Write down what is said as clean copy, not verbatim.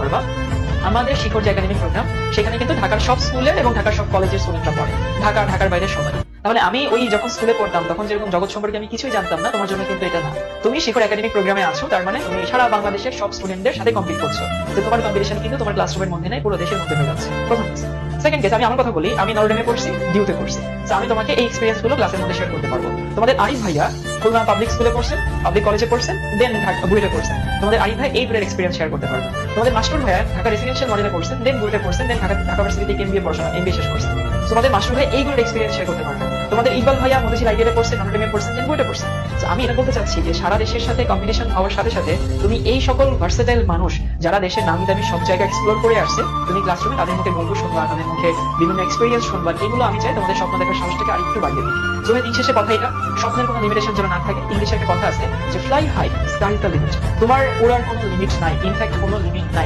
পারবা। আমাদের শিখর যে একাডেমিক প্রোগ্রাম, সেখানে কিন্তু ঢাকার সব স্কুলের এবং ঢাকার সব কলেজের স্টুডেন্টরা পড়ে, ঢাকার বাইরে সবাই। তাহলে আমি ওই যখন স্কুলে পড়তাম তখন যেরকম জগৎ সম্পর্কে আমি কিছুই জানতাম না, তোমার জন্য কিন্তু এটা না। তুমি শিখর একাডেমিক প্রোগ্রামে আছো, তার মানে তুমি সারা বাংলাদেশের সব স্টুডেন্টদের সাথে কম্পিট করছো। তো তোমার কম্পিটিশন কিন্তু তোমার ক্লাসরুমের মধ্যে নাই, পুরো দেশের মধ্যে হয়ে যাচ্ছে। প্রথম কেস। সেকেন্ড কেস, আমি আমার কথা বলি, আমি নরডেমে পড়ছি, ডিউতে পড়ছি। তো আমি তোমাকে এই এক্সপিরিয়েন্স গুলো ক্লাসের মধ্যে শেয়ার করতে পারবো। তোমাদের আরিফ ভাইয়া খুলনা পাবলিক স্কুলে পড়ছেন, পাবলিক কলেজে পড়ছেন, দেন বুয়েটে পড়ছেন। তোমাদের আরিফ ভাই এই ট্যুরের এক্সপিরিয়েন্স শেয়ার করতে পারবে। তোমাদের মাস্টার ভাইয়া ঢাকা রেসিডেন্সিয়াল মডেলে পড়ছেন, দেন বুয়েটে পড়ছেন, দেন ঢাকা ভার্সিটিতে এমবিএ পড়াশোনা, এমবিএ শেষ করছেন। তোমাদের মাস্টার ভাই এইগুলোর এক্সপিরিয়েন্স শেয়ার করতে পারবে। তোমাদের ইকবাল ভাইয়া মধুশীল আইডিয়ালে পড়ছেন, নরডেমে পড়ছেন, দেন বুয়েটে পড়ছেন। তো আমি এটা বলতে চাচ্ছি যে সারা দেশের সাথে কম্পিটিশন হওয়ার সাথে সাথে তুমি এই সকল ভার্সেটাইল মানুষ যারা দেশের নামি দামি সব জায়গায় এক্সপ্লোর করে আসছে, তুমি ক্লাসরুমে তাদের মুখে গল্প শুনবা, তাদের মুখে বিভিন্ন এক্সপিরিয়েন্স শুনবা। এগুলো আমি চাই তোমাদের স্বপ্ন দেখার সাহসটাকে আরেকটু বাড়িয়ে দিই। তবে দিন শেষে কথা এটা, স্বপ্নের কোনো লিমিটেশন যেন না থাকে। ইংলিশে একটা কথা আছে যে fly high, sky the limit. তোমার ওড়ার কোনো লিমিট নাই, ইনফ্যাক্ট কোনো লিমিট নাই।